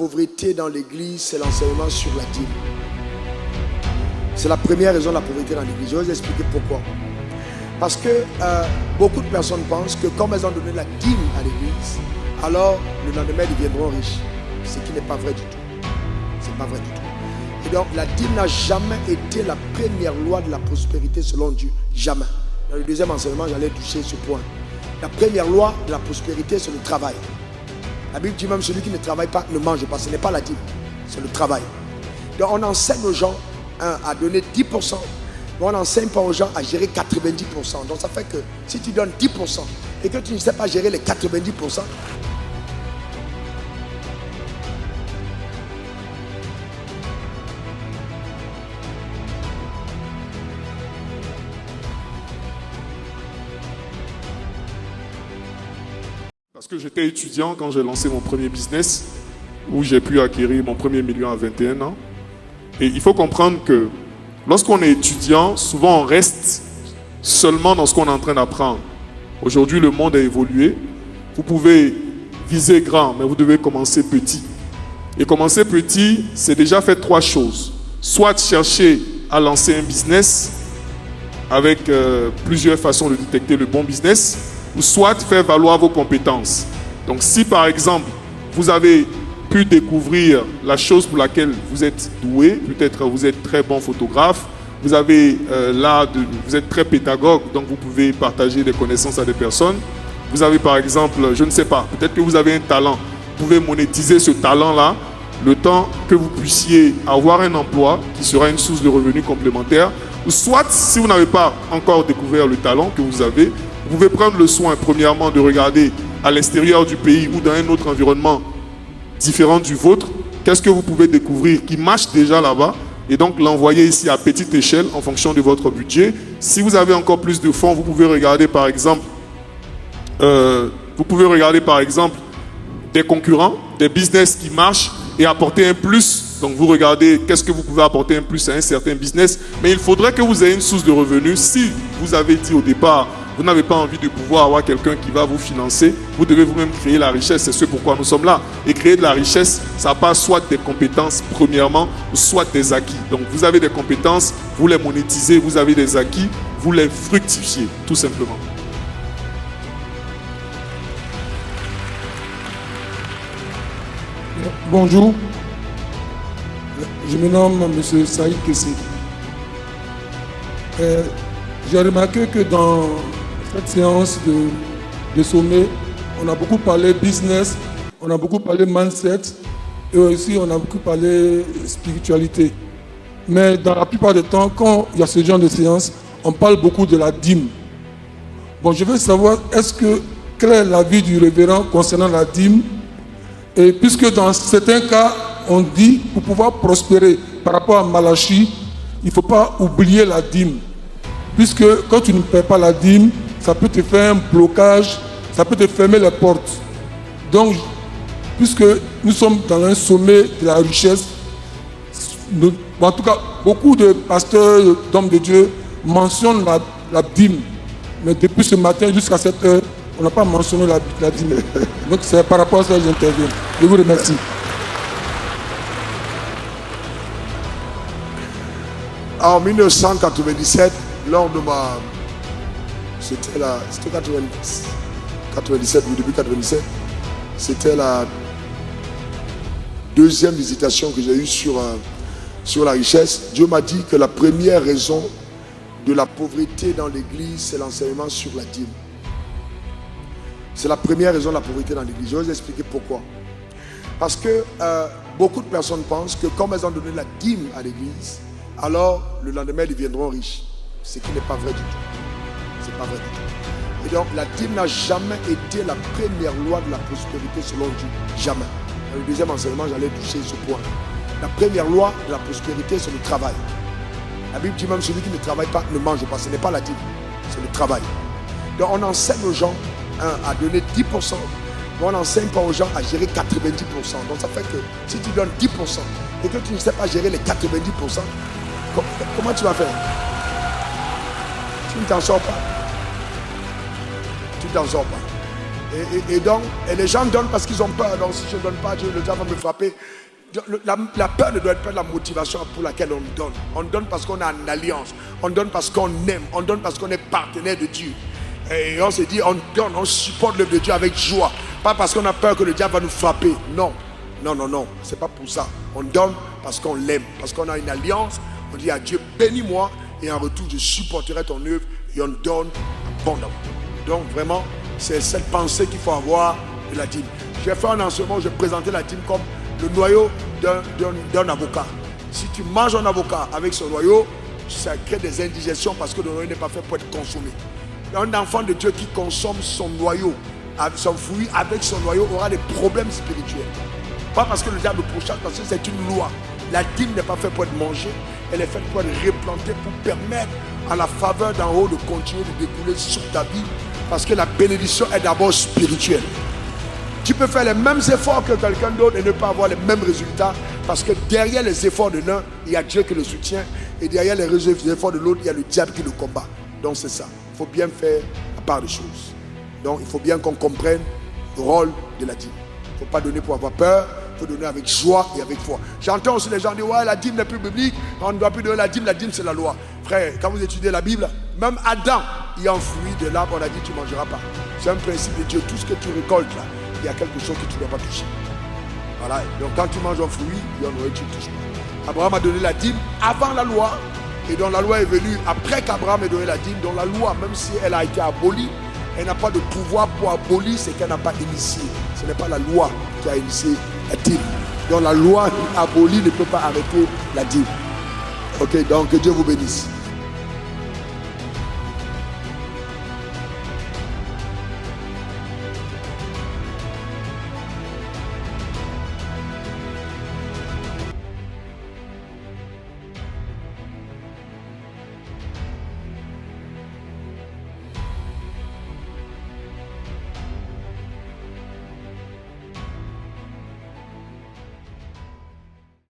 pauvreté dans l'église, c'est l'enseignement sur la dîme. C'est la première raison de la pauvreté dans l'église. Je vais vous expliquer pourquoi. Parce que beaucoup de personnes pensent que comme elles ont donné la dîme à l'église, alors le lendemain ils deviendront riches. Ce qui n'est pas vrai du tout. C'est pas vrai du tout. Et donc la dîme n'a jamais été la première loi de la prospérité selon Dieu. Jamais. Dans le deuxième enseignement, j'allais toucher ce point. La première loi de la prospérité, c'est le travail. La Bible dit même celui qui ne travaille pas ne mange pas. Ce n'est pas la dîme, c'est le travail. Donc on enseigne aux gens à donner 10%, mais on n'enseigne pas aux gens à gérer 90%. Donc ça fait que si tu donnes 10% et que tu ne sais pas gérer les 90%, parce que j'étais étudiant quand j'ai lancé mon premier business, où j'ai pu acquérir mon premier million à 21 ans. Et il faut comprendre que lorsqu'on est étudiant, souvent on reste seulement dans ce qu'on est en train d'apprendre. Aujourd'hui, le monde a évolué. Vous pouvez viser grand, mais vous devez commencer petit. Et commencer petit, c'est déjà faire trois choses. Soit chercher à lancer un business avec plusieurs façons de détecter le bon business, ou soit faire valoir vos compétences. Donc si par exemple, vous avez pu découvrir la chose pour laquelle vous êtes doué, peut-être vous êtes très bon photographe, vous avez vous êtes très pédagogue, donc vous pouvez partager des connaissances à des personnes. Vous avez par exemple, je ne sais pas, peut-être que vous avez un talent, vous pouvez monétiser ce talent-là, le temps que vous puissiez avoir un emploi qui sera une source de revenus complémentaire. Ou soit, si vous n'avez pas encore découvert le talent que vous avez, vous pouvez prendre le soin, premièrement, de regarder à l'extérieur du pays ou dans un autre environnement différent du vôtre, qu'est-ce que vous pouvez découvrir qui marche déjà là-bas et donc l'envoyer ici à petite échelle en fonction de votre budget. Si vous avez encore plus de fonds, vous pouvez regarder par exemple, des concurrents, des business qui marchent et apporter un plus. Donc vous regardez qu'est-ce que vous pouvez apporter un plus à un certain business, mais il faudrait que vous ayez une source de revenus. Si vous avez dit au départ, vous n'avez pas envie de pouvoir avoir quelqu'un qui va vous financer, vous devez vous-même créer la richesse, c'est ce pourquoi nous sommes là. Et créer de la richesse, ça passe soit des compétences premièrement, soit des acquis. Donc vous avez des compétences, vous les monétisez, vous avez des acquis, vous les fructifiez, tout simplement. Bonjour, je me nomme M. Saïd Kessé. J'ai remarqué que dans cette séance de sommet, on a beaucoup parlé business, on a beaucoup parlé mindset et aussi on a beaucoup parlé spiritualité. Mais dans la plupart du temps, quand il y a ce genre de séance, on parle beaucoup de la dîme. Bon, je veux savoir, quel est l'avis du révérend concernant la dîme? Et puisque dans certains cas, on dit, pour pouvoir prospérer par rapport à Malachie, il ne faut pas oublier la dîme. Puisque quand tu ne paies pas la dîme, ça peut te faire un blocage, ça peut te fermer les portes. Donc, puisque nous sommes dans un sommet de la richesse, en tout cas, beaucoup de pasteurs, d'hommes de Dieu mentionnent la dîme. Mais depuis ce matin jusqu'à cette heure, on n'a pas mentionné la dîme. Donc c'est par rapport à ça que j'interviens. Je vous remercie. En 1997, lors de c'était 97 ou début 97, c'était la deuxième visitation que j'ai eue sur la richesse. Dieu m'a dit que la première raison de la pauvreté dans l'église, c'est l'enseignement sur la dîme. C'est la première raison de la pauvreté dans l'église. Je vais vous expliquer pourquoi. Parce que beaucoup de personnes pensent que comme elles ont donné la dîme à l'église, alors le lendemain ils deviendront riches. Ce qui n'est pas vrai du tout. C'est pas vrai du tout. Et donc la dîme n'a jamais été la première loi de la prospérité selon Dieu. Jamais. Dans le deuxième enseignement, j'allais toucher ce point. La première loi de la prospérité, c'est le travail. La Bible dit même celui qui ne travaille pas ne mange pas. Ce n'est pas la dîme, c'est le travail. Donc on enseigne aux gens à donner 10%, mais on n'enseigne pas aux gens à gérer 90%. Donc ça fait que si tu donnes 10% et que tu ne sais pas gérer les 90%, comment tu vas faire? Tu ne t'en sors pas. Tu ne t'en sors pas. Et les gens donnent parce qu'ils ont peur. Donc si je ne donne pas, Dieu, le diable va me frapper. La peur ne doit pas être la motivation pour laquelle on donne. On donne parce qu'on a une alliance. On donne parce qu'on aime. On donne parce qu'on est partenaire de Dieu. Et on se dit, on donne, on supporte l'œuvre de Dieu avec joie. Pas parce qu'on a peur que le diable va nous frapper. Non, non, non, non. C'est pas pour ça. On donne parce qu'on l'aime. Parce qu'on a une alliance. On dit à Dieu, bénis-moi. Et en retour, je supporterai ton œuvre. Et on donne abondamment. Donc vraiment, c'est cette pensée qu'il faut avoir de la dîme. J'ai fait un enseignement, j'ai présenté la dîme comme le noyau d'un avocat. Si tu manges un avocat avec ce noyau, ça crée des indigestions parce que le noyau n'est pas fait pour être consommé. Un enfant de Dieu qui consomme son noyau, son fruit avec son noyau aura des problèmes spirituels. Pas parce que le diable le pourchasse, parce que c'est une loi. La dîme n'est pas faite pour être mangée, elle est faite pour être replantée, pour permettre à la faveur d'en haut de continuer de découler sur ta vie. Parce que la bénédiction est d'abord spirituelle. Tu peux faire les mêmes efforts que quelqu'un d'autre et ne pas avoir les mêmes résultats. Parce que derrière les efforts de l'un, il y a Dieu qui le soutient. Et derrière les efforts de l'autre, il y a le diable qui le combat. Donc c'est ça. Il faut bien faire la part des choses. Donc il faut bien qu'on comprenne le rôle de la dîme. Il ne faut pas donner pour avoir peur. Il faut donner avec joie et avec foi. J'entends aussi les gens dire, ouais, la dîme n'est plus biblique. On ne doit plus donner la dîme c'est la loi. Frère, quand vous étudiez la Bible, même Adam, il y a un fruit de l'arbre, on a dit tu ne mangeras pas. C'est un principe de Dieu. Tout ce que tu récoltes là, il y a quelque chose que tu ne dois pas toucher. Voilà. Donc quand tu manges un fruit, il y en aurait, tu ne touches pas. Abraham a donné la dîme avant la loi. Et donc la loi est venue après qu'Abraham ait donné la dîme. Donc la loi, même si elle a été abolie, elle n'a pas de pouvoir pour abolir ce qu'elle n'a pas initié. Ce n'est pas la loi qui a initié la dîme. Donc la loi abolie ne peut pas arrêter la dîme. Ok, donc que Dieu vous bénisse.